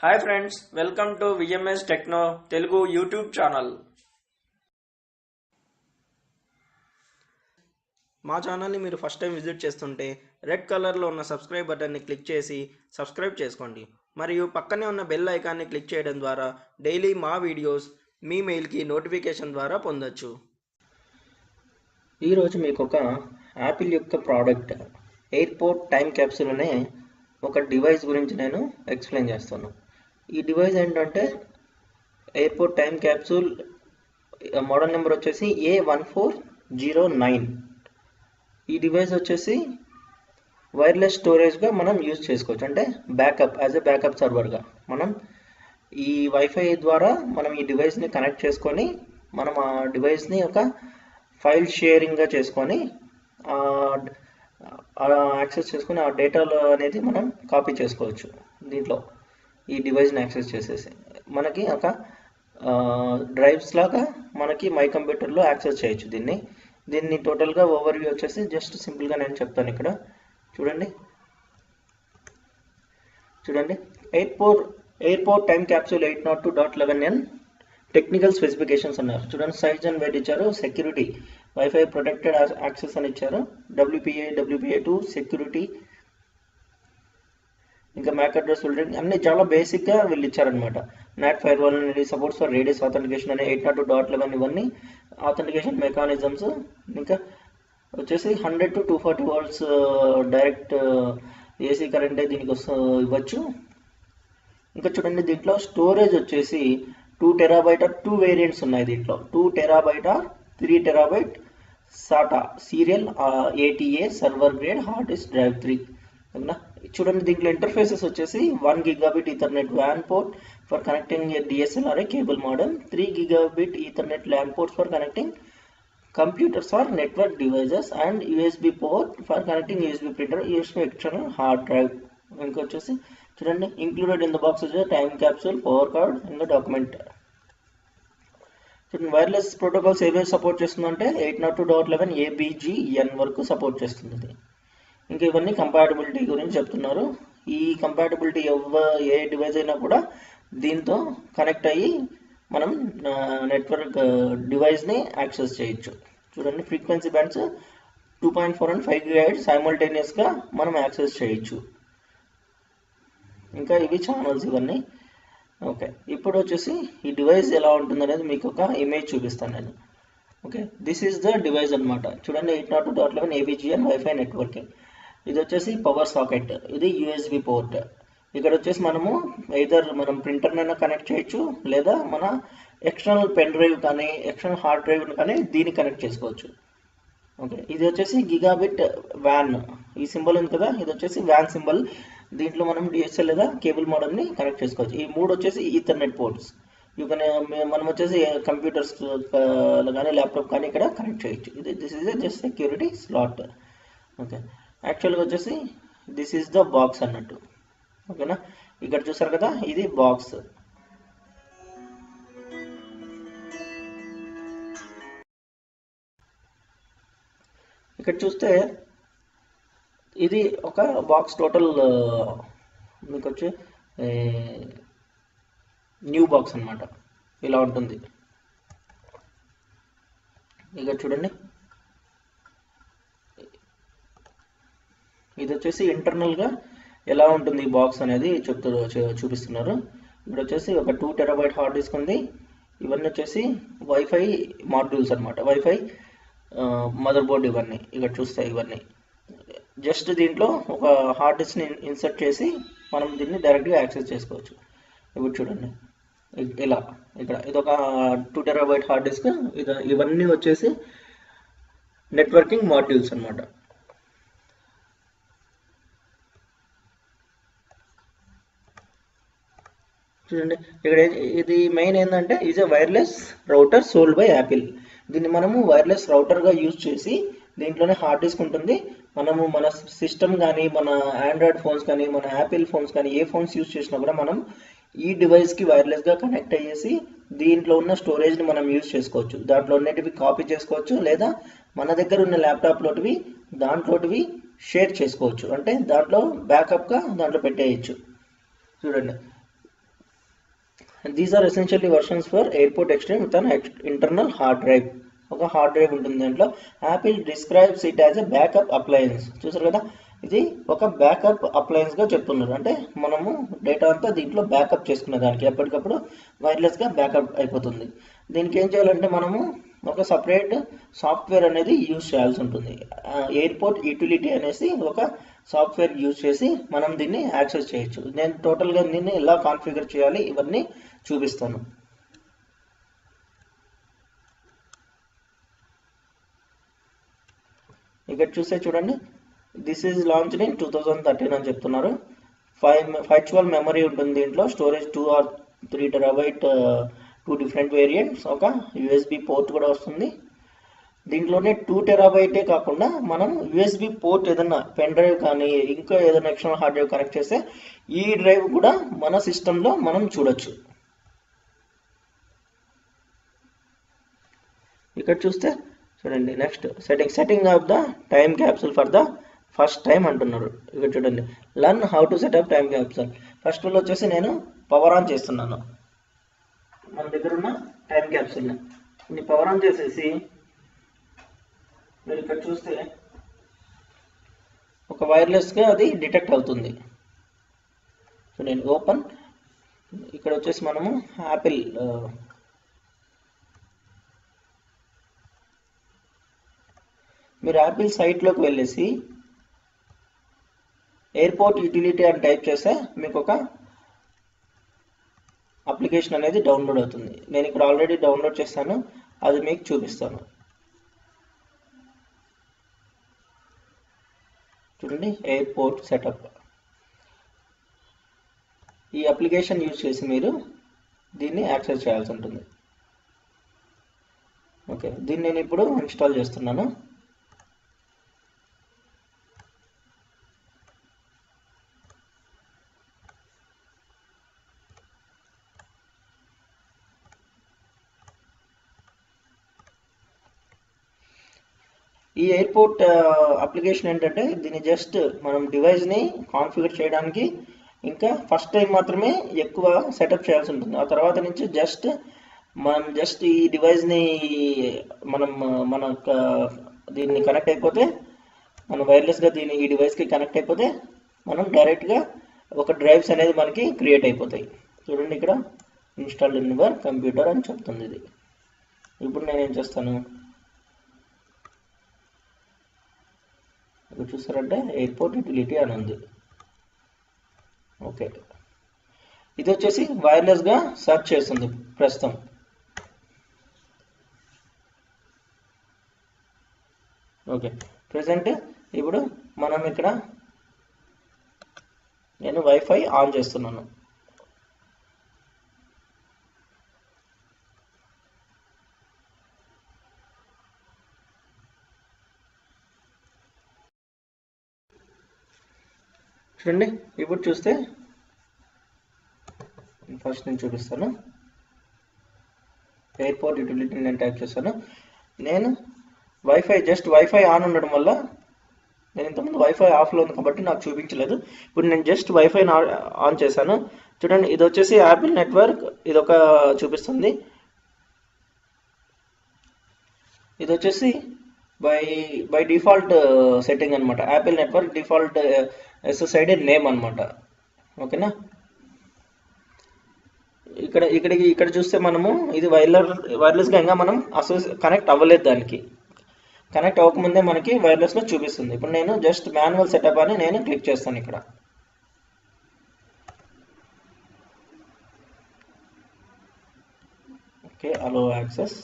Hi friends, welcome to VMS techno Telugu YouTube channel. మా ఛానల్ని మీరు ఫస్ట్ టైం విజిట్ చేస్తుంటే రెడ్ కలర్లో ఉన్న సబ్స్క్రైబ్ బటన్ని క్లిక్ చేసి సబ్స్క్రైబ్ చేసుకోండి. మరియు పక్కనే ఉన్న బెల్ ఐకాన్ని క్లిక్ చేయడం ద్వారా డైలీ మా వీడియోస్ మీ మెయిల్కి నోటిఫికేషన్ ద్వారా పొందొచ్చు. ఈరోజు మీకు ఒక యాపిల్ యొక్క ప్రోడక్ట్ ఎయిర్పోర్ట్ టైం క్యాప్సూల్ అనే ఒక డివైస్ గురించి నేను ఎక్స్ప్లెయిన్ చేస్తాను. ఈ డివైస్ ఏంటంటే airport time capsule model number వచ్చేసి A1409. ఈ డివైస్ వచ్చేసి వైర్లెస్ స్టోరేజ్గా మనం యూజ్ చేసుకోవచ్చు. అంటే బ్యాకప్ యాజ్ ఎ బ్యాకప్ సర్వర్గా మనం ఈ వైఫై ద్వారా మనం ఈ డివైస్ని కనెక్ట్ చేసుకొని మనం ఆ డివైస్ని ఒక ఫైల్ షేరింగ్గా చేసుకొని యాక్సెస్ చేసుకొని ఆ డేటాలో అనేది మనం కాపీ చేసుకోవచ్చు. దీంట్లో ఈ డివైస్ని యాక్సెస్ చేసేసి మనకి ఒక డ్రైవ్స్ లాగా మనకి మై కంప్యూటర్లో యాక్సెస్ చేయొచ్చు. దీన్ని టోటల్గా ఓవర్వ్యూ వచ్చేసి జస్ట్ సింపుల్గా నేను చెప్తాను. ఇక్కడ చూడండి airport time capsule 802.11n technical specifications అన్నారు. చూడండి, సైజ్ అండ్ వెయిట్ ఇచ్చారు, సెక్యూరిటీ వైఫై ప్రొటెక్టెడ్ యాక్సెస్ అని ఇచ్చారు, WPA2 సెక్యూరిటీ, ఇంకా మ్యాక్ అడ్రస్ ఫిల్టరింగ్ అన్ని చాలా బేసిక్గా వీళ్ళు ఇచ్చారనమాట. నాట్ ఫైర్వాల్ అనేది సపోర్ట్స్ ఫర్ రేడియస్ ఆథెంటికేషన్ అనే 802.11 ఇవన్నీ ఆథెంటికేషన్ మెకానిజమ్స్. ఇంకా వచ్చేసి 100 to 240 volts డైరెక్ట్ ఏసీ కరెంటే దీనికి ఇవ్వచ్చు. ఇంకా చూడండి, దీంట్లో స్టోరేజ్ వచ్చేసి 2 TB ఆర్ 2 వేరియంట్స్ ఉన్నాయి. దీంట్లో 2 TB or 3 TB SATA serial ATA server grade hard disk drive 3. చూడండి, దీంట్లో ఇంటర్ఫేసెస్ వచ్చేసి 1 Gigabit Ethernet WAN port for connecting DSLR cable modem, 3 Gigabit Ethernet LAN ports for connecting computers or network devices, and USB port for connecting USB printer, USB external hard drive. ఇంకొచ్చేసి చూడండి, included in the box వచ్చేసి time capsule, power card, ఇంకా document. చూడండి, wireless protocols ఏవేవి support చేస్తుందంటే 802.11 ABGN వరకు support చేస్తుంది. ఇంకా ఇవన్నీ కంపాటబిలిటీ గురించి చెప్తున్నారు. ఈ కంపాటబిలిటీ ఏ డివైస్ అయినా కూడా దీంతో కనెక్ట్ అయ్యి మనం నెట్వర్క్ డివైస్ని యాక్సెస్ చేయొచ్చు. చూడండి, ఫ్రీక్వెన్సీ బ్యాండ్స్ 2.4 and 5 GHz సైమల్టేనియస్గా మనం యాక్సెస్ చేయొచ్చు. ఇంకా ఇవి ఛానల్స్ ఇవన్నీ. ఓకే, ఇప్పుడు వచ్చేసి ఈ డివైస్ ఎలా ఉంటుంది అనేది మీకు ఒక ఇమేజ్ చూపిస్తాను నేను. Okay, this is the device అనమాట. చూడండి, 802.11 ABGN వైఫై నెట్వర్కింగ్. ఇది వచ్చేసి పవర్ సాకెట్, ఇది USB పోర్ట్. ఇక్కడ వచ్చేసి మనము మనం ప్రింటర్నైనా కనెక్ట్ చేయొచ్చు, లేదా మన ఎక్స్టర్నల్ పెన్ డ్రైవ్ కానీ ఎక్స్టర్నల్ హార్డ్ డ్రైవ్ కానీ దీన్ని కనెక్ట్ చేసుకోవచ్చు. ఓకే, ఇది వచ్చేసి గిగాబిట్ వ్యాన్, ఈ సింబల్ ఉంది కదా, ఇది వచ్చేసి వ్యాన్ సింబల్. దీంట్లో మనం DSL లేదా కేబుల్ మోడల్ని కనెక్ట్ చేసుకోవచ్చు. ఈ 3 వచ్చేసి ఈథర్నెట్ పోర్ట్స్. మనం వచ్చేసి కంప్యూటర్స్ కానీ ల్యాప్టాప్ కానీ ఇక్కడ కనెక్ట్ చేయొచ్చు. This is just security slot. Okay, యాక్చువల్గా వచ్చేసి దిస్ ఈజ్ ద బాక్స్ అన్నట్టు. ఓకేనా, ఇక్కడ చూసారు కదా, ఇది బాక్స్. ఇక్కడ చూస్తే ఇది ఒక బాక్స్, టోటల్ మీకు వచ్చి న్యూ బాక్స్ అన్నమాట. ఇలా ఉంటుంది. ఇక్కడ చూడండి, ఇది వచ్చేసి ఇంటర్నల్గా ఎలా ఉంటుంది ఈ బాక్స్ అనేది చూపిస్తున్నారు. ఇక్కడ వచ్చేసి ఒక 2 TB హార్డ్ డిస్క్ ఉంది. ఇవన్నీ వచ్చేసి వైఫై మాడ్యూల్స్ అనమాట, వైఫై మదర్ బోర్డ్. ఇవన్నీ ఇక్కడ చూస్తాయి. ఇవన్నీ జస్ట్ దీంట్లో ఒక హార్డ్ డిస్క్ని ఇన్సర్ట్ చేసి మనం దీన్ని డైరెక్ట్గా యాక్సెస్ చేసుకోవచ్చు. ఇప్పుడు చూడండి, ఇలా ఇక్కడ ఇదొక 2 TB హార్డ్ డిస్క్. ఇవన్నీ వచ్చేసి నెట్వర్కింగ్ మాడ్యూల్స్ అనమాట. చూడండి, ఇక్కడ ఇది మెయిన్ ఏంటంటే is a wireless router sold by Apple. దీన్ని మనము వైర్లెస్ రౌటర్గా యూజ్ చేసి దీంట్లోనే హార్డ్ డిస్క్ ఉంటుంది. మనము మన సిస్టమ్ కానీ మన ఆండ్రాయిడ్ ఫోన్స్ కానీ మన యాపిల్ ఫోన్స్ కానీ ఏ ఫోన్స్ యూజ్ చేసినా కూడా మనం ఈ డివైస్కి వైర్లెస్గా కనెక్ట్ అయ్యేసి దీంట్లో ఉన్న స్టోరేజ్ని మనం యూజ్ చేసుకోవచ్చు. దాంట్లో ఉన్నటివి కాపీ చేసుకోవచ్చు, లేదా మన దగ్గర ఉన్న ల్యాప్టాప్లోటివి దాంట్లోటివి షేర్ చేసుకోవచ్చు. అంటే దాంట్లో బ్యాకప్గా దాంట్లో పెట్టేయచ్చు. చూడండి, these are essentially versions for airport exchange with an internal hard drive. ఒక హార్డ్ డ్రైవ్ ఉంటుంది దాంట్లో. Apple describes it as a backup appliance. చూసారు కదా, ఇది ఒక బ్యాకప్ అప్లయన్స్గా చెప్తున్నారు. అంటే మనము డేటా అంతా దీంట్లో బ్యాకప్ చేసుకునే దానికి ఎప్పటికప్పుడు వైర్లెస్గా బ్యాకప్ అయిపోతుంది. దీనికి ఏం చేయాలంటే మనము ఒక సపరేట్ సాఫ్ట్వేర్ అనేది యూజ్ చేయాల్సి ఉంటుంది. ఎయిర్పోర్ట్ యూటిలిటీ అనేసి ఒక సాఫ్ట్వేర్ యూజ్ చేసి మనం దీన్ని యాక్సెస్ చేయొచ్చు. నేను టోటల్గా దీన్ని ఎలా కాన్ఫిగర్ చేయాలి ఇవన్నీ చూపిస్తాను. ఇక్కడ చూస్తే చూడండి, దిస్ ఈజ్ లాంచ్డ్ ఇన్ 2013 అని చెప్తున్నారు. 512 మెమరీ ఉంటుంది దీంట్లో. Storage 2 or 3 TB, 2 different variants. ఒక యూఎస్బి పోర్ట్ కూడా వస్తుంది దీంట్లోనే. 2 TB కాకుండా మనం యూఎస్బి పోర్ట్ ఏదైనా పెన్ డ్రైవ్ కానీ ఇంకా ఏదైనా ఎక్స్టర్నల్ హార్డ్ డ్రైవ్ కనెక్ట్ చేస్తే ఈ డ్రైవ్ కూడా మన సిస్టంలో మనం చూడొచ్చు. ఇక్కడ చూస్తే చూడండి, next setting off the time capsule for the first time అంటున్నారు. ఇక్కడ చూడండి, learn how to set up time capsule. First వచ్చేసి నేను పవర్ ఆన్ చేస్తున్నాను. మన దగ్గర ఉన్న టైం క్యాప్సూల్ని పవర్ ఆన్ చేసేసి మీరు ఇక్కడ చూస్తే ఒక వైర్లెస్గా అది డిటెక్ట్ అవుతుంది. సో నేను ఓపెన్, ఇక్కడ వచ్చేసి మనము యాపిల్ మీరు యాపిల్ సైట్లోకి వెళ్ళేసి ఎయిర్పోర్ట్ యూటిలిటీ అని టైప్ చేస్తే మీకు ఒక అప్లికేషన్ అనేది డౌన్లోడ్ అవుతుంది. నేను ఇక్కడ ఆల్రెడీ డౌన్లోడ్ చేస్తాను, అది మీకు చూపిస్తాను. చూడండి, ఎయిర్పోర్ట్ సెటప్. ఈ అప్లికేషన్ యూజ్ చేసి మీరు దీన్ని యాక్సెస్ చేయాల్సి ఉంటుంది. ఓకే, దీన్ని నేను ఇప్పుడు ఇన్స్టాల్ చేస్తున్నాను. ఈ ఎయిర్పోర్ట్ అప్లికేషన్ ఏంటంటే దీన్ని జస్ట్ మనం డివైస్ని కాన్ఫిగర్ చేయడానికి ఇంకా ఫస్ట్ టైం మాత్రమే ఎక్కువ సెటప్ చేయాల్సి ఉంటుంది. ఆ తర్వాత నుంచి మనం ఈ డివైస్ని మన దీన్ని కనెక్ట్ అయిపోతే, మనం వైర్లెస్గా ఈ డివైస్కి కనెక్ట్ అయిపోతే మనం డైరెక్ట్గా ఒక డ్రైవ్స్ అనేది మనకి క్రియేట్ అయిపోతాయి. చూడండి, ఇక్కడ ఇన్స్టాల్డ్ ఇన్ యువర్ కంప్యూటర్ అని చెప్తుంది ఇది. ఇప్పుడు నేను ఏం చేస్తాను, ఇక్కడ చూసారంటే ఎయిర్పోర్ట్ యూటిలిటీ అని ఉంది. ఓకే, ఇది వచ్చేసి వైర్లెస్గా సెర్చ్ చేస్తుంది ప్రస్తుతం. ఓకే, ప్రెసెంట్ ఇప్పుడు మనం ఇక్కడ నేను వైఫై ఆన్ చేస్తున్నాను. చూడండి, ఇప్పుడు చూస్తే ఫస్ట్ నేను చూపిస్తాను. ఎయిర్పోర్ట్ యూటిలిటీ నేను టైప్ చేస్తాను. నేను వైఫై ఆన్ ఉండడం వల్ల, నేను ఇంతకుముందు వైఫై ఆఫ్లో ఉంది కాబట్టి నాకు చూపించలేదు. ఇప్పుడు నేను జస్ట్ వైఫై ఆన్ చేశాను. చూడండి, ఇది వచ్చేసి యాపిల్ నెట్వర్క్, ఇది ఒక చూపిస్తుంది. ఇది వచ్చేసి బై డిఫాల్ట్ సెట్టింగ్ అనమాట. Apple network default SSID name అనమాట. ఓకేనా, ఇక్కడ చూస్తే మనము ఇది వైర్లెస్గా ఇంకా మనం కనెక్ట్ అవ్వలేదు. దానికి కనెక్ట్ అవ్వకముందే మనకి వైర్లెస్లో చూపిస్తుంది. ఇప్పుడు నేను జస్ట్ మాన్యువల్ సెటప్ అని నేను క్లిక్ చేస్తాను. ఇక్కడ ఓకే, అలో యాక్సెస్.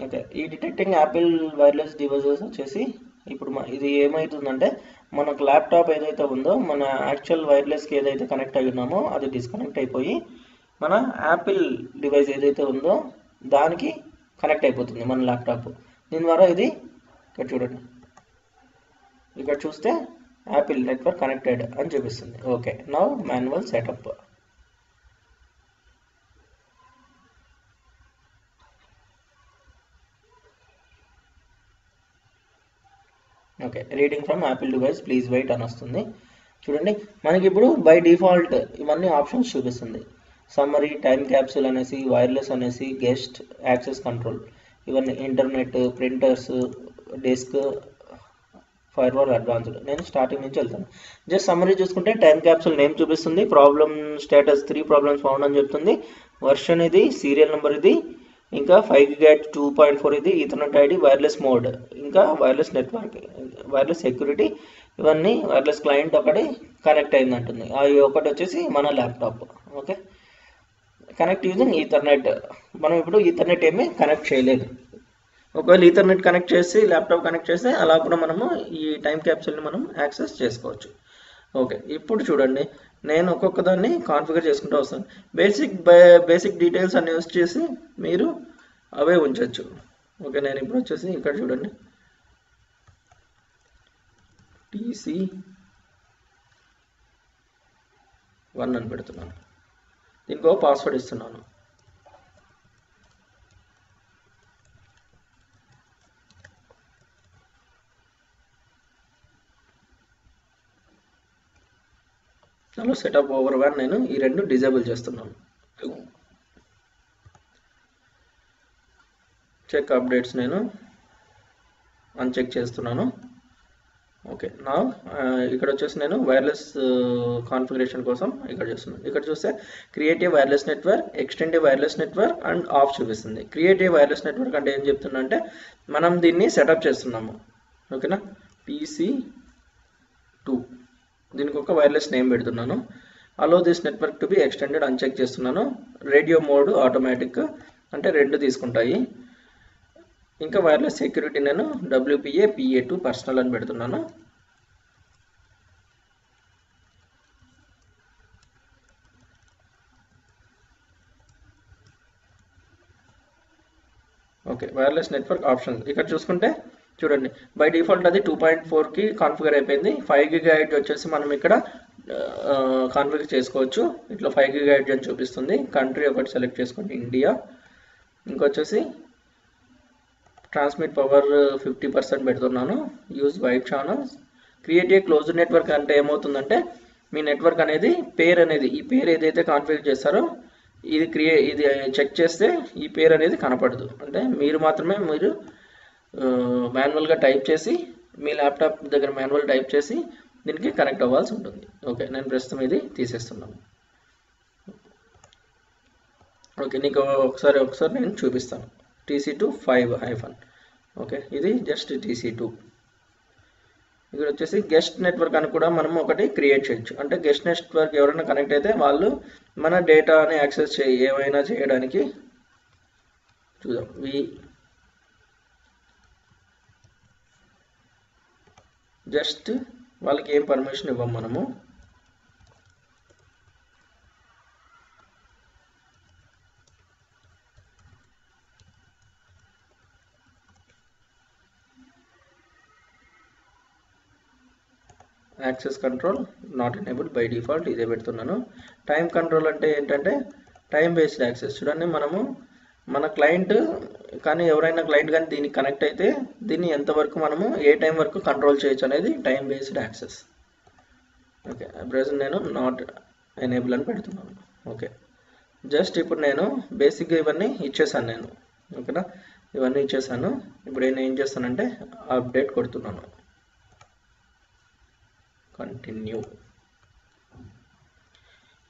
ఓకే, ఈ డిటెక్టింగ్ యాపిల్ వైర్లెస్ డివైజెస్ వచ్చేసి ఇప్పుడు ఇది ఏమవుతుందంటే మనకు ల్యాప్టాప్ ఏదైతే ఉందో మన యాక్చువల్ వైర్లెస్కి ఏదైతే కనెక్ట్ అయి ఉన్నామో అది డిస్కనెక్ట్ అయిపోయి మన యాపిల్ డివైస్ ఏదైతే ఉందో దానికి కనెక్ట్ అయిపోతుంది మన ల్యాప్టాప్. దీని ద్వారా ఇది ఇక్కడ చూడండి, ఇక్కడ చూస్తే యాపిల్ నెట్వర్క్ కనెక్టెడ్ అని చూపిస్తుంది. Okay, now manual setup. Okay, reading from Apple device please wait అని వస్తుంది. చూడండి, మనకి ఇప్పుడు బై డిఫాల్ట్ ఇవన్నీ ఆప్షన్స్ చూపిస్తుంది. సమ్మరీ, టైం క్యాప్సూల్ అనేసి, వైర్లెస్ అనేసి, గెస్ట్, యాక్సెస్ కంట్రోల్, ఇవన్నీ internet, printers, disk, firewall advanced. నేను స్టార్టింగ్ నుంచి వెళ్తాను. జస్ట్ సమ్మరీ చూసుకుంటే టైం క్యాప్సూల్ నేమ్ చూపిస్తుంది, ప్రాబ్లమ్ స్టేటస్ 3 ప్రాబ్లమ్స్ ఫౌండ్ అని చెప్తుంది, వర్షన్ ఇది, సీరియల్ నెంబర్ ఇది, ఇంకా 5 GHz 2.4 ఇది, ఈథర్నెట్ ఐడి, వైర్లెస్ మోడ్, ఇంకా వైర్లెస్ నెట్వర్క్, వైర్లెస్ సెక్యూరిటీ, ఇవన్నీ వైర్లెస్ క్లయింట్ ఒకటి కనెక్ట్ అయింది అంటుంది. అవి ఒకటి వచ్చేసి మన laptop. Okay, connect using Ethernet. మనం ఇప్పుడు ఈథర్నెట్ ఏమీ కనెక్ట్ చేయలేదు. ఒకవేళ ఈథర్నెట్ కనెక్ట్ చేసి ల్యాప్టాప్ కనెక్ట్ చేస్తే అలా కూడా మనము ఈ టైం క్యాప్సూల్ని మనం యాక్సెస్ చేసుకోవచ్చు. ఓకే, ఇప్పుడు చూడండి, నేను ఒక్కొక్క దాన్ని కాన్ఫిగర్ చేసుకుంటూ వస్తాను. బేసిక్ డీటెయిల్స్ అన్ని యూస్ చేసి మీరు అవే ఉంచవచ్చు. ఓకే, నేను ఇప్పుడు వచ్చేసి ఇక్కడ చూడండి, TC1 అని పెడుతున్నాను. దీనికి పాస్వర్డ్ ఇస్తున్నాను. చలో సెటప్ ఓవర్ వన్ నేను ఈ రెండు డిజేబుల్ చేస్తున్నాను. చెక్ అప్డేట్స్ నేను అన్చెక్ చేస్తున్నాను. ఓకే, నా ఇక్కడ వచ్చేసి నేను వైర్లెస్ కాన్ఫిగరేషన్ కోసం ఇక్కడ చేస్తున్నాను. ఇక్కడ చూస్తే creative wireless network, extended wireless network and of చూపిస్తుంది. క్రియేటివ్ వైర్లెస్ నెట్వర్క్ అంటే ఏం చెప్తున్నా అంటే మనం దీన్ని సెటప్ చేస్తున్నాము. ఓకేనా, TC2 దీనికి ఒక వైర్లెస్ నేమ్ పెడుతున్నాను. Allow this network to be extended uncheck చేస్తున్నాను. రేడియో మోడ్ ఆటోమేటిక్ అంటే 2 తీసుకుంటాయి. ఇంకా వైర్లెస్ సెక్యూరిటీ నేను WPA PA2 పర్సనల్ అని పెడుతున్నాను. ఓకే, వైర్లెస్ నెట్వర్క్ ఆప్షన్ ఇక్కడ చూసుకుంటే చూడండి, బై డిఫాల్ట్ అది 2.4కి కాన్ఫిగర్ అయిపోయింది. 5 GHz వచ్చేసి మనం ఇక్కడ కాన్ఫిగర్ చేసుకోవచ్చు. ఇట్లా 5 GHz అని చూపిస్తుంది. కంట్రీ ఒకటి సెలెక్ట్ చేసుకోండి, ఇండియా. ఇంకొచ్చేసి ట్రాన్స్మిట్ పవర్ 50% పెడుతున్నాను. Use white channels. Create a closed network అంటే ఏమవుతుందంటే మీ నెట్వర్క్ అనేది పేరు అనేది ఈ పేరు ఏదైతే కాన్ఫిగర్ చేస్తారో ఇది చెక్ చేస్తే ఈ పేరు అనేది కనపడదు. అంటే మీరు మాత్రమే మీరు మాన్యువల్గా టైప్ చేసి మీ ల్యాప్టాప్ దగ్గర మాన్యువల్ టైప్ చేసి దీనికి కనెక్ట్ అవ్వాల్సి ఉంటుంది. ఓకే, నేను ప్రస్తుతం ఇది తీసేస్తున్నాను. ఓకే, నీకు ఒకసారి నేను చూపిస్తాను. TC2 5-. ఓకే, ఇది జస్ట్ TC2. ఇక్కడ వచ్చేసి గెస్ట్ నెట్వర్క్ అని కూడా మనం ఒకటి క్రియేట్ చేయొచ్చు. అంటే గెస్ట్ నెట్వర్క్ ఎవరైనా కనెక్ట్ అయితే వాళ్ళు మన డేటాని యాక్సెస్ ఏమైనా చేయడానికి చూద్దాం. జస్ట్ వాళ్ళకి ఏం పర్మిషన్ ఇవ్వం మనము. Access control not enabled by default ఇదే పెడుతున్నాను. టైం కంట్రోల్ అంటే ఏంటంటే టైం బేస్డ్ యాక్సెస్. చూడండి, మనము మన క్లయింట్ కానీ ఎవరైనా క్లయింట్ కానీ దీనికి కనెక్ట్ అయితే దీన్ని ఎంతవరకు మనము ఏ టైం వరకు కంట్రోల్ చేయొచ్చు అనేది time based access. Okay, present నేను నాట్ ఎనేబుల్ అని పెడుతున్నాను. ఓకే, జస్ట్ ఇప్పుడు నేను బేసిక్గా ఇవన్నీ ఇచ్చేసాను నేను. ఓకేనా, ఇవన్నీ ఇచ్చేసాను. ఇప్పుడు నేను ఏం చేస్తానంటే అప్డేట్ కొడుతున్నాను. కంటిన్యూ.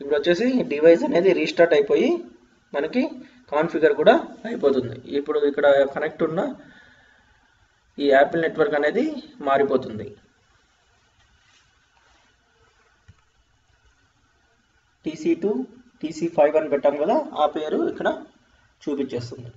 ఇప్పుడు వచ్చేసి డివైస్ అనేది రీస్టార్ట్ అయిపోయి మనకి కాన్ఫిగర్ కూడా అయిపోతుంది. ఇప్పుడు ఇక్కడ కనెక్ట్ ఉన్న ఈ యాపిల్ నెట్వర్క్ అనేది మారిపోతుంది. TC2 TC5 అని పెట్టాం కదా, ఆ పేరు ఇక్కడ చూపించేస్తుంది.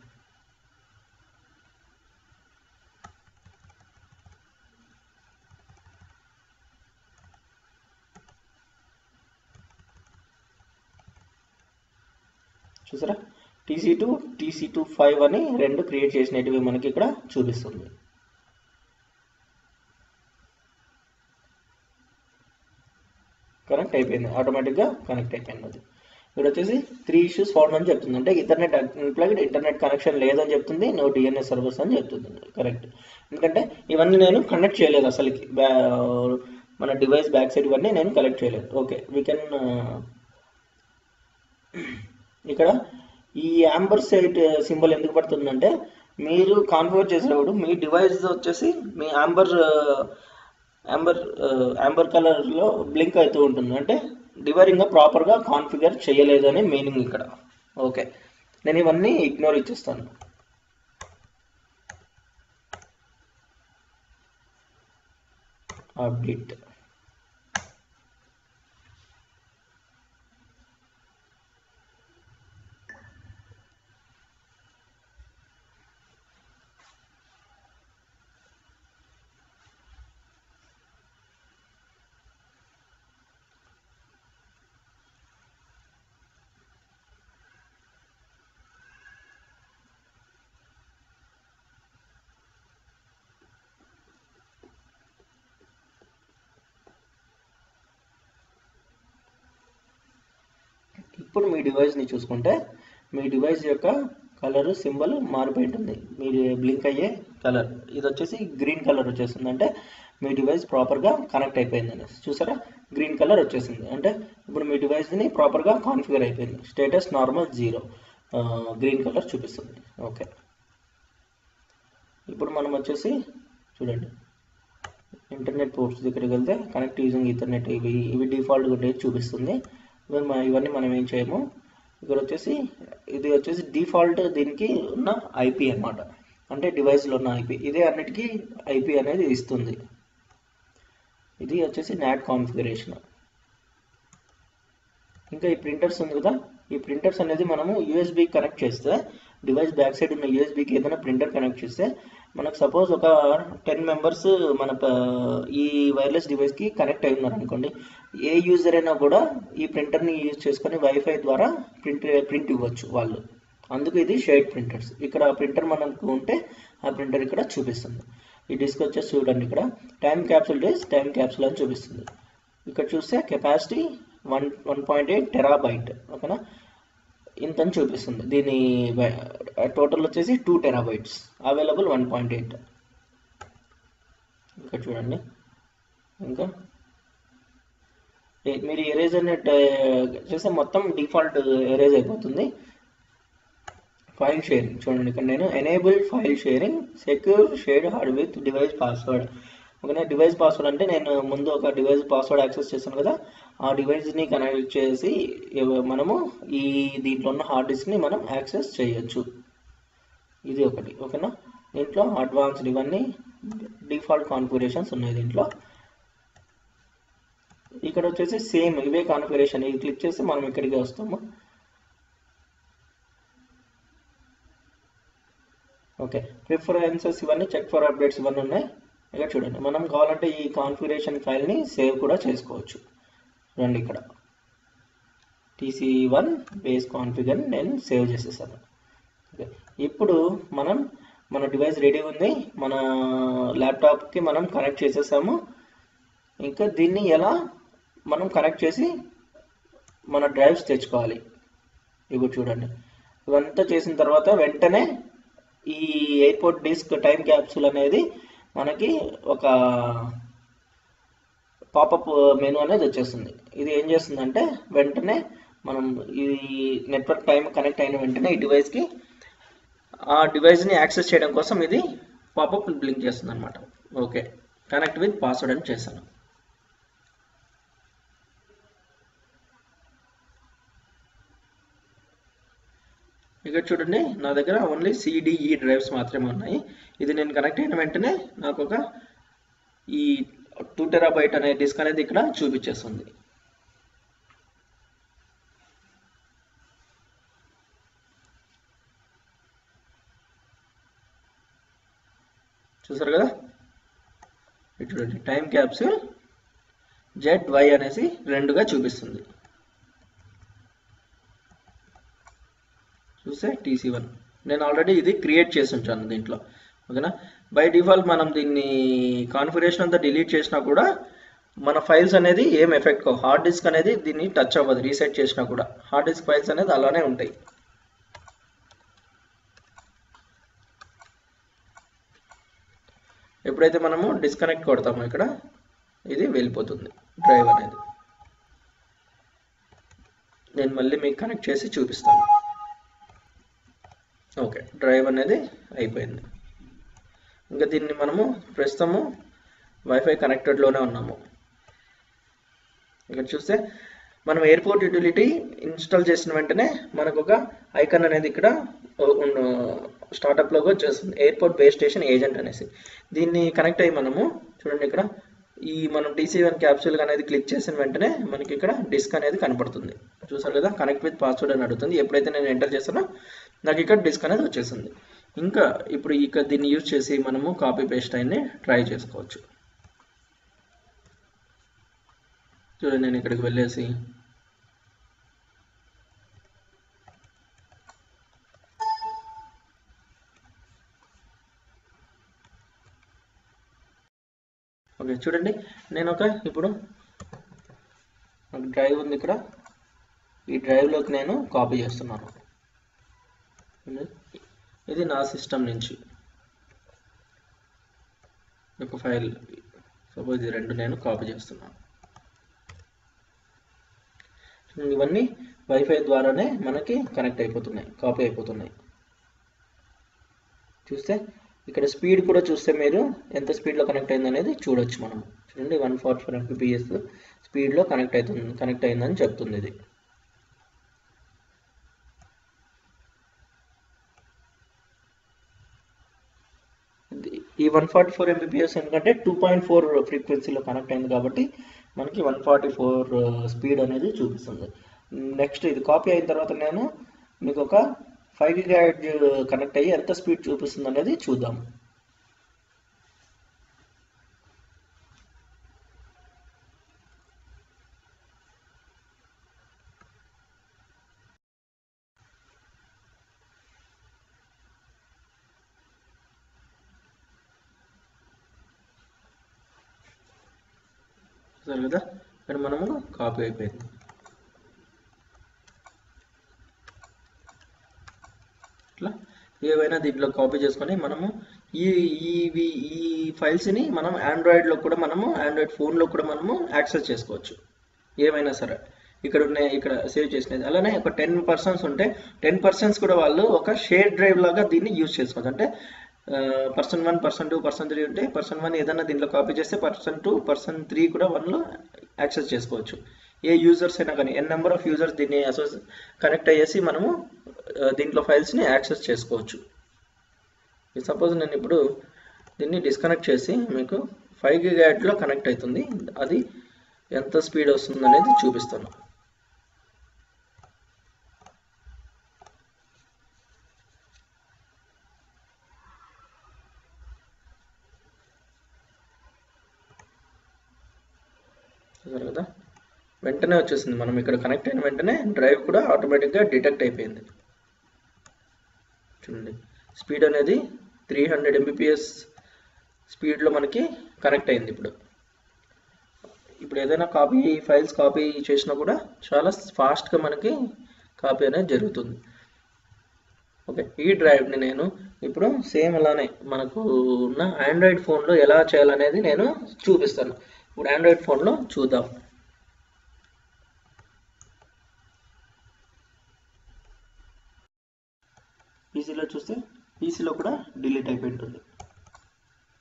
చూసారా, TC2 TC25 అని రెండు క్రియేట్ చేసినవి మనకి ఇక్కడ చూపిస్తుంది. కనెక్ట్ అయిపోయింది, ఆటోమేటిక్గా కనెక్ట్ అయిపోయింది. అది ఇక్కడ వచ్చేసి 3 issues ఫౌండ్ అని చెప్తుంది, అంటే ఈథర్నెట్ అన్ప్లగ్డ్, ఇంటర్నెట్ కనెక్షన్ లేదని చెప్తుంది, నో DNS సర్వర్స్ అని చెప్తుంది. కరెక్ట్, ఎందుకంటే ఇవన్నీ నేను కనెక్ట్ చేయలేదు అసలుకి, మన డివైస్ బ్యాక్ సైడ్ ఇవన్నీ నేను కనెక్ట్ చేయలేదు. ఓకే, వీ కెన్ ఇక్కడ ఈ యాంబర్ సైట్ సింబల్ ఎందుకు పడుతుందంటే, మీరు కాన్ఫిగర్ చేసేటప్పుడు మీ డివైస్ వచ్చేసి మీ యాంబర్ కలర్లో బ్లింక్ అవుతూ ఉంటుంది, అంటే డివైస్ ఇంకా ప్రాపర్గా కాన్ఫిగర్ చేయలేదు అని మీనింగ్ ఇక్కడ. ఓకే, నేను ఇవన్నీ ఇగ్నోర్ ఇచ్చేస్తాను. అప్డేట్ ఇప్పుడు మీ డివైస్ని చూసుకుంటే మీ డివైస్ యొక్క కలర్ సింబల్ మారిపోయి ఉంటుంది, మీరు బ్లింక్ అయ్యే కలర్ ఇది వచ్చేసి గ్రీన్ కలర్ వచ్చేస్తుంది, అంటే మీ డివైస్ ప్రాపర్గా కనెక్ట్ అయిపోయింది అనేసి. చూసారా, గ్రీన్ కలర్ వచ్చేసింది, అంటే ఇప్పుడు మీ డివైస్ని ప్రాపర్గా కాన్ఫిగర్ అయిపోయింది. స్టేటస్ నార్మల్ 0 గ్రీన్ కలర్ చూపిస్తుంది. ఓకే, ఇప్పుడు మనం వచ్చేసి చూడండి, ఇంటర్నెట్ పోర్ట్స్ దగ్గరికి వెళ్తే కనెక్ట్ యూజింగ్ ఈథర్నెట్ ఇవి డిఫాల్ట్గా ఉండేది చూపిస్తుంది. ఇవన్నీ మనం ఏం చేయము. ఇక్కడ వచ్చేసి ఇది వచ్చేసి డిఫాల్ట్ దీనికి ఉన్న IP అన్నమాట, అంటే డివైస్లో ఉన్న IP, ఇదే అన్నిటికీ IP అనేది ఇస్తుంది. ఇది వచ్చేసి NAT కాన్ఫిగరేషన్. ఇంకా ఈ ప్రింటర్స్ ఉంది కదా, ఈ ప్రింటర్స్ అనేది మనము USB కనెక్ట్ చేస్తే, డివైస్ బ్యాక్ సైడ్ ఉన్న USBకి ఏదైనా ప్రింటర్ కనెక్ట్ చేస్తే, మనకు సపోజ్ ఒక 10 మెంబర్స్ మన ఈ వైర్లెస్ డివైస్కి కనెక్ట్ అయి ఉన్నారు అనుకోండి, ఏ యూజర్ అయినా కూడా ఈ ప్రింటర్ని యూజ్ చేసుకొని వైఫై ద్వారా ప్రింట్ ఇవ్వచ్చు వాళ్ళు. అందుకు ఇది షేర్డ్ ప్రింటర్స్. ఇక్కడ ప్రింటర్ మనకు ఉంటే ఆ ప్రింటర్ ఇక్కడ చూపిస్తుంది. ఈ డిస్క్ వచ్చేసి చూడండి, ఇక్కడ time capsule days time capsule అని చూపిస్తుంది. ఇక్కడ చూస్తే కెపాసిటీ 1.8 టెరాబైట్, ఓకేనా, ఇంతని చూపిస్తుంది. దీని టోటల్ వచ్చేసి 2 టెరాబైట్స్, అవైలబుల్ 1.8. ఇక్కడ చూడండి, ఇంకా మీరు ఎరేజర్ నెట్ చేస్తే మొత్తం డిఫాల్ట్ ఎరేజ్ అయిపోతుంది. ఫైల్ షేరింగ్ చూడండి, ఇక్కడ నేను enable file sharing secure shared hard with device password. ఓకేనా, డివైస్ పాస్వర్డ్ అంటే నేను ముందు ఒక డివైస్ పాస్వర్డ్ యాక్సెస్ చేస్తాను కదా, ఆ డివైస్ని కనెక్ట్ చేసి మనము ఈ దీంట్లో ఉన్న హార్డ్ డిస్క్ని మనం యాక్సెస్ చేయొచ్చు. ఇది ఒకటి. ఓకేనా, దీంట్లో అడ్వాన్స్డ్ ఇవన్నీ డిఫాల్ట్ కాన్ఫిగరేషన్స్ ఉన్నాయి దీంట్లో. ఇక్కడ వచ్చేసి సేమ్ ఇవే కాన్ఫిగరేషన్, ఇది క్లిక్ చేసి మనం ఇక్కడికి వస్తాము. ఓకే, ప్రిఫరెన్సెస్ ఇవన్నీ చెక్ ఫర్ అప్డేట్స్ ఇవన్నీ ఉన్నాయి. ఇక్కడ చూడండి, మనం కావాలంటే ఈ కాన్ఫిగరేషన్ ఫైల్ని సేవ్ కూడా చేసుకోవచ్చు. చూడండి, ఇక్కడ TC1 బేస్ కాన్ఫిగర్ నేను సేవ్ చేసేసాను. ఓకే, ఇప్పుడు మన డివైస్ రెడీ ఉంది, మన ల్యాప్టాప్కి మనం కనెక్ట్ చేసేసాము. ఇంకా దీన్ని ఎలా మనం కనెక్ట్ చేసి మన డ్రైవ్స్ తెచ్చుకోవాలి. ఇప్పుడు చూడండి, ఇవంతా చేసిన తర్వాత వెంటనే ఈ ఎయిర్పోర్ట్ డిస్క్ టైం క్యాప్సూల్ అనేది మనకి ఒక పాపప్ మెనూ అనేది వచ్చేస్తుంది. ఇది ఏం చేస్తుందంటే, వెంటనే మనం ఈ నెట్వర్క్ టైం కనెక్ట్ అయిన వెంటనే ఈ డివైస్కి ఆ డివైస్ని యాక్సెస్ చేయడం కోసం ఇది పాపప్ బ్లింక్ చేస్తుంది అనమాట. ఓకే, కనెక్ట్ విత్ పాస్వర్డ్ అని చేశాను. ఇక్కడ చూడండి, నా దగ్గర ఓన్లీ CDE డ్రైవ్స్ మాత్రమే ఉన్నాయి. ఇది నేను కనెక్ట్ అయిన వెంటనే నాకు ఒక ఈ 2 టెరాబైట్ అనే డిస్క్ అనేది ఇక్కడ చూపించేస్తుంది. చూసారు కదా, చూడండి, టైం క్యాప్సూల్ ZY అనేసి రెండుగా చూపిస్తుంది. చూస్తే TC1 నేను ఆల్రెడీ ఇది క్రియేట్ చేసి ఉంచాను దీంట్లో. ఓకేనా, బై డిఫాల్ట్ మనం దీన్ని కాన్ఫిగరేషన్ అంతా డిలీట్ చేసినా కూడా మన ఫైల్స్ అనేది ఏం ఎఫెక్ట్ కావు. హార్డ్ డిస్క్ అనేది దీన్ని టచ్ అవ్వదు. రీసెట్ చేసినా కూడా హార్డ్ డిస్క్ ఫైల్స్ అనేది అలానే ఉంటాయి. ఎప్పుడైతే మనము డిస్కనెక్ట్ కొడతామో ఇక్కడ ఇది వెళ్ళిపోతుంది డ్రైవ్ అనేది. నేను మళ్ళీ మీకు కనెక్ట్ చేసి చూపిస్తాను. ఓకే, డ్రైవ్ అనేది అయిపోయింది. ఇంకా దీన్ని మనము ప్రస్తుతము వైఫై కనెక్టెడ్లోనే ఉన్నాము. ఇక్కడ చూస్తే మనం ఎయిర్పోర్ట్ యూటిలిటీ ఇన్స్టాల్ చేసిన వెంటనే మనకు ఒక ఐకాన్ అనేది ఇక్కడ స్టార్టప్ లోకి వచ్చేస్తుంది, ఎయిర్పోర్ట్ బేస్ స్టేషన్ ఏజెంట్ అనేసి. దీన్ని కనెక్ట్ అయ్యి మనము చూడండి ఇక్కడ ఈ మనం TC1 క్యాప్సూల్ అనేది క్లిక్ చేసిన వెంటనే మనకి ఇక్కడ డిస్క్ అనేది కనపడుతుంది. చూసారు కదా, కనెక్ట్ విత్ పాస్వర్డ్ అని అడుగుతుంది. ఎప్పుడైతే నేను ఎంటర్ చేస్తానో నాకు ఇక్కడ డిస్క్ అనేది వచ్చేసింది. ఇంకా ఇప్పుడు ఇక్కడ దీన్ని యూజ్ చేసి మనము కాపీ పేస్ట్ అన్ని ట్రై చేసుకోవచ్చు. చూడండి, నేను ఇక్కడికి వెళ్ళేసి ఓకే చూడండి, నేను ఇప్పుడు డ్రైవ్ ఉంది ఇక్కడ, ఈ డ్రైవ్లోకి నేను కాపీ చేస్తున్నాను. ఇది నా సిస్టమ్ నుంచి ఒక ఫైల్, సపోజ్ ఇది 2 నేను కాపీ చేస్తున్నాను. ఇవన్నీ వైఫై ద్వారానే మనకి కనెక్ట్ అయిపోతున్నాయి, కాపీ అయిపోతున్నాయి. చూస్తే ఇక్కడ స్పీడ్ కూడా చూస్తే మీరు ఎంత స్పీడ్లో కనెక్ట్ అయింది అనేది చూడొచ్చు. మనం చూడండి 144 Mbps స్పీడ్లో కనెక్ట్ అయిందని చెప్తుంది ఇది. ఈ 144 Mbps ఎందుకంటే 2.4 ఫ్రీక్వెన్సీలో కనెక్ట్ అయింది కాబట్టి మనకి 144 స్పీడ్ అనేది చూపిస్తుంది. నెక్స్ట్ ఇది కాపీ అయిన తర్వాత నేను మీకు ఒక 5 GHz కనెక్ట్ అయ్యి ఎంత స్పీడ్ చూపిస్తుంది అనేది చూద్దాం. చూసారు కదా, ఇక్కడ మనము కాపీ అయిపోయింది. ఇట్లా ఏవైనా దీంట్లో కాపీ చేసుకొని మనము ఈ ఫైల్స్ని మనం ఆండ్రాయిడ్లో కూడా ఆండ్రాయిడ్ ఫోన్లో కూడా మనము యాక్సెస్ చేసుకోవచ్చు. ఏమైనా సరే ఇక్కడ సేవ్ చేసినది. అలానే ఒక 10% ఉంటే 10% కూడా వాళ్ళు ఒక షేర్ డ్రైవ్ లాగా దీన్ని యూజ్ చేసుకోవచ్చు. అంటే person 1, person 2, person 3 ఉంటే person 1 ఏదైనా దీంట్లో కాపీ చేస్తే person 2, person 3 కూడా వన్లో యాక్సెస్ చేసుకోవచ్చు. ఏ యూజర్స్ అయినా కానీ నెంబర్ ఆఫ్ యూజర్స్ దీన్ని కనెక్ట్ అయ్యేసి మనము దీంట్లో ఫైల్స్ని యాక్సెస్ చేసుకోవచ్చు. సపోజ్ నేను ఇప్పుడు దీన్ని డిస్కనెక్ట్ చేసి మీకు 5 GHzలో కనెక్ట్ అవుతుంది, అది ఎంత స్పీడ్ వస్తుంది అనేది చూపిస్తాను. చూసారు కదా, వెంటనే వచ్చేసింది. మనం ఇక్కడ కనెక్ట్ అయిన వెంటనే డ్రైవ్ కూడా ఆటోమేటిక్గా డిటెక్ట్ అయిపోయింది. చూడండి, స్పీడ్ అనేది 300 Mbps స్పీడ్లో మనకి కనెక్ట్ అయింది. ఇప్పుడు ఏదైనా ఫైల్స్ కాపీ చేసినా కూడా చాలా ఫాస్ట్గా మనకి కాపీ అనేది జరుగుతుంది. ఓకే, ఈ డ్రైవ్ని నేను ఇప్పుడు సేమ్ అలానే మనకు ఉన్న ఆండ్రాయిడ్ ఫోన్లో ఎలా చేయాలనేది నేను చూపిస్తాను. ఇప్పుడు ఆండ్రాయిడ్ ఫోన్లో చూద్దాం. పీసీలో చూస్తే పీసీలో కూడా డిలీట్ అయిపోయి ఉంటుంది.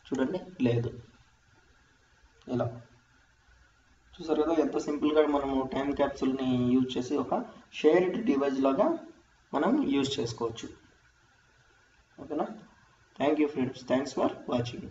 చూడండి, లేదు. ఇలా చూసారు కదా, ఎంత సింపుల్గా మనము టైం క్యాప్సూల్ని యూజ్ చేసి ఒక షేర్డ్ డివైస్ లాగా మనం యూజ్ చేసుకోవచ్చు. ఓకేనా, thank you friends, thanks for watching.